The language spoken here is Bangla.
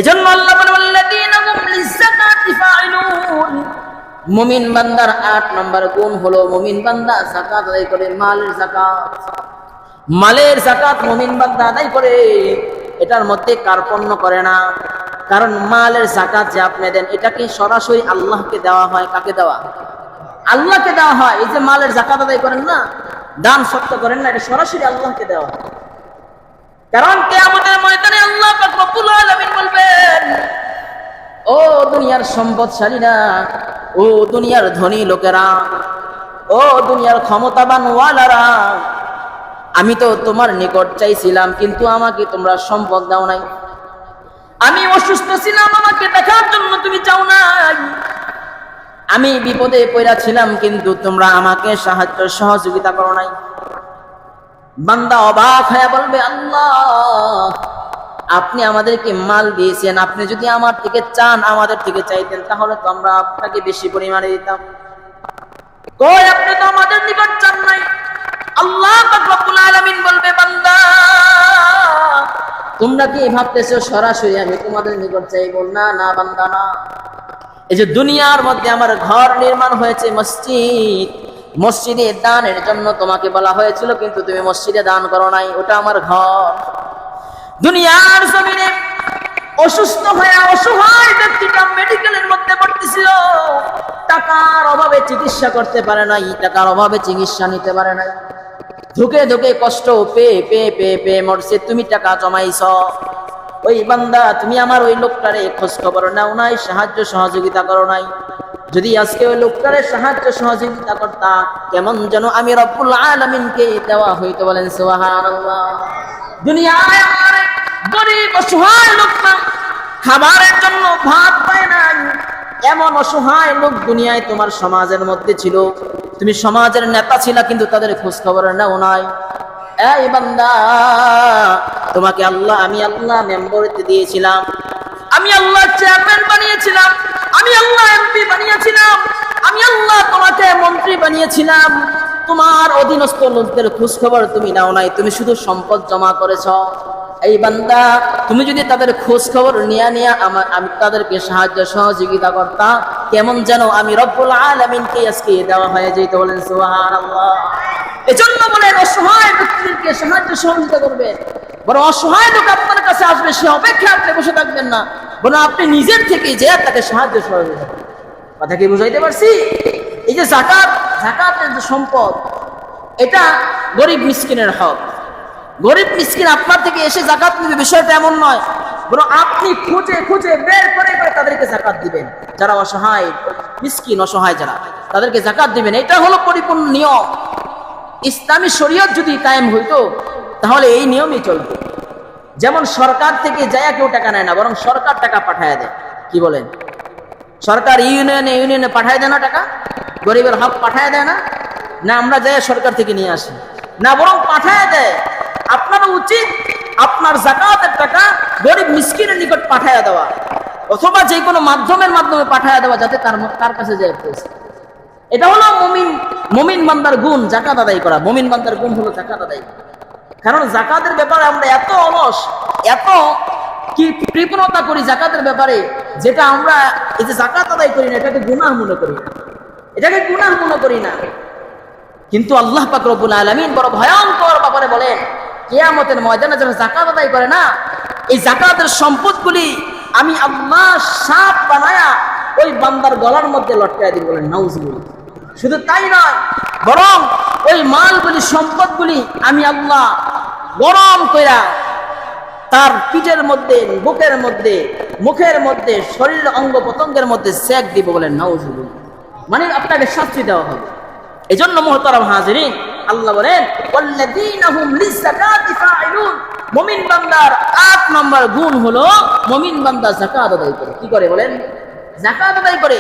এজন্য আল্লাহ বলেন আল্লাযীনা হুম লিয-যাকাতি ফাইলুন। মুমিন বান্দার ৮ নম্বর গুণ হলো মুমিন বান্দা যাকাত আদায় করে, মালের যাকাত। মালের যাকাত মুমিন বান্দা আদায় করে, এটার মধ্যে কার্পণ্য করে না। কারণ মালের যাকাত যে আপনি দেন, এটা কি সরাসরি আল্লাহকে দেওয়া হয়? কাকে দেওয়া? আল্লাহকে দেওয়া হয়। এই যে মালের যাকাত আদায় করেন না, দান সত্য করেন না, এটা সরাসরি আল্লাহকে দেওয়া হয়। কারণ কিয়ামতের ময়দানে আল্লাহ পাক রব্বুল আলামিন বলবেন, ও দুনিয়ার সম্পদশালীরা, ও দুনিয়ার ধনী লোকেরা, ও দুনিয়ার ক্ষমতাবান ওয়ালারা, আমি তো তোমার নিকট চাইছিলাম, কিন্তু আমাকে তোমরা সম্পদ দাও নাই। আমি অসুস্থ ছিলাম, আমাকে দেখার জন্য তুমি চাও নাই। আমি বিপদে পড়া ছিলাম, কিন্তু তোমরা আমাকে সাহায্য সহযোগিতা করো নাই। বান্দা অবাক হয়ে বলবে, আল্লাহ আপনি আমাদেরকে মাল দিয়েছেন, আপনি যদি আমার থেকে চান, আমাদের থেকে চাইতেন, তাহলে তো আমরা আপনাকে বেশি পরিমাণে দিতাম। কই আপনি তো আমাদের নিকট চান নাই। আল্লাহ পাক রব্বুল আলামিন বলবে, বান্দা তোমরা কি ভাবতেছো সরাসরি আমি তোমাদের নিকট চাইবো? না না বান্দা না। এই যে দুনিয়ার মধ্যে আমার ঘর নির্মাণ হয়েছে, মসজিদ, মসজিদে দানের জন্য তোমাকে বলা হয়েছিল, কিন্তু তুমি মসজিদে দান করো নাই, ওটা আমার ঘর। দুনিয়ার জমিনে অসুস্থ হয়ে অসহায় ব্যক্তিটা মেডিকেলের মধ্যে ভর্তি ছিল, টাকার অভাবে চিকিৎসা করতে পারে নাই, টাকার অভাবে চিকিৎসা নিতে পারে নাই, ধুকে ধুকে কষ্ট পেয়ে পেয়ে পেয়ে পেয়ে মরছে, তুমি টাকা জমাইছ। ওই বান্দা তুমি আমার ওই লোকটারে খোঁজ খবর নাও নাই, সাহায্য সহযোগিতা করো নাই। যদি আজকে ওই লোকটারে সাহায্য সহযোগিতা করতা, কেমন যেন আমি রব্বুল আলামিনকে দেওয়া হইতো। বলেন সুবহানাল্লাহ। দুনিয়ায় আমার গরিব অসহায় লোকটা খাবারের জন্য ভাত পায় না, এমন অসহায় লোক দুনিয়ায় তোমার সমাজের মধ্যে ছিল, তুমি সমাজের নেতা ছিলা, কিন্তু তাদের খোঁজ খবর নাও নাই। এই বান্দা তোমাকে আল্লাহ, আমি আল্লাহ মেম্বরতে দিয়েছিলাম, আমি আল্লাহ চেয়ারম্যান বানিয়েছিলাম, আমি আল্লাহ এমপি বানিয়েছিলাম, আমি আল্লাহ তোমাকে মন্ত্রী বানিয়েছিলাম, তোমার অধীনস্থ লোকদের খোঁজ খবর তুমি নাও নাই, তুমি শুধু সম্পদ জমা করেছ। এই বান্দা তুমি যদি তাদের খোঁজ খবর নিয়ে আমি তাদেরকে সাহায্য সহযোগিতা করতাম, কেমন যেন আমি রব্বুল আলামিনকে আজকে দেওয়া হয়ে যেত। বলেন সুবহানাল্লাহ। এজন্য বলেন অসহায় ব্যক্তিকে সাহায্য সহযোগিতা করবে। বড় অসহায় লোক আপনার কাছে আসবে, সে অপেক্ষা আপনি বসে থাকবেন না, বরং আপনি নিজের থেকে যে তাকে সাহায্য সহযোগিতা করবেন। কথা কি বুঝাইতে পারছি? এই যে যাকাত, যাকাতের যে সম্পদ, এটা গরিব মিসকিনের হক। গরিব মিসকিন আপনার থেকে এসে যাকাত নিবে, বিষয়টা এমন নয়, বরং আপনি খুঁজে খুঁজে বের করে করে তাদেরকে যাকাত দিবেন। যারা অসহায় মিসকিন, অসহায় যারা, তাদেরকে যাকাত দিবেন। এটা হলো পরিপূর্ণ নিয়ম। ইসলামী শরীয়ত যদি কায়েম হইতো, তাহলে এই নিয়মই চলতো। যেমন সরকার থেকে যায় কেউ টাকা নেয় না, বরং সরকার টাকা পাঠায় দেয়। কি বলেন? সরকার ইউনিয়নে ইউনিয়নে পাঠায় দেয় না টাকা, গরিবের হক পাঠায় দেয় না? না আমরা যাই সরকার থেকে নিয়ে আসি না, বরং পাঠায় দেয়। আপনার উচিত আপনার যাকাতের টাকা গরিব মিসকিনের নিকট পাঠায় দেওয়া, অথবা যে কোনো মাধ্যমের মাধ্যমে পাঠায় দেওয়া, যাতে তার কাছে যায় পৌঁছে। এটা হলো মুমিন বান্দার গুণ, যাকাত আদায় করা। মুমিন বান্দার গুণ হলো যাকাত আদায় করা। কারণ যাকাতের ব্যাপারে আমরা এত অলস, এত কি কৃপণতা করি যাকাতের ব্যাপারে, যেটা আমরা এই যে যাকাত আদায় করি না, এটাকে গুনাহ মনে করি না, এটাকে গুনাহ মনে করি না। কিন্তু আল্লাহ পাক রব্বুল আলামিন বড় ভয়ঙ্কর ব্যাপারে বলেন, কিয়ামতের ময়দানে যারা যাকাত আদায় করে না, এই যাকাতের সম্পদগুলি আমি আল্লাহ সাপ বানায়া ওই বান্দার গলার মধ্যে লটকায় দিব। বলেন নাউজুবিল্লাহ। শুধু তাই নয়, বরং ওই মালগুলি, সম্পদগুলি আমি আল্লাহ গরম কইরা তার পিঠের মধ্যে, বুকের মধ্যে, মুখের মধ্যে, শরীরের অঙ্গ প্রত্যঙ্গের মধ্যে সেক দিব। বলেন নাউজুবিল্লাহ। মানে আপনাকে শাস্তি দেওয়া হবে। এজন্য মুহতারাম হাজিরিন, আল্লাহ বলেন ওয়াল্লাযীনা হুম লিয-যাকাতি ফাইলুন। মুমিন বান্দার ৮ নম্বর গুণ হলো মুমিন বান্দা যাকাত আদায় করে। কি করে বলেন? যাকাত আদায় করে।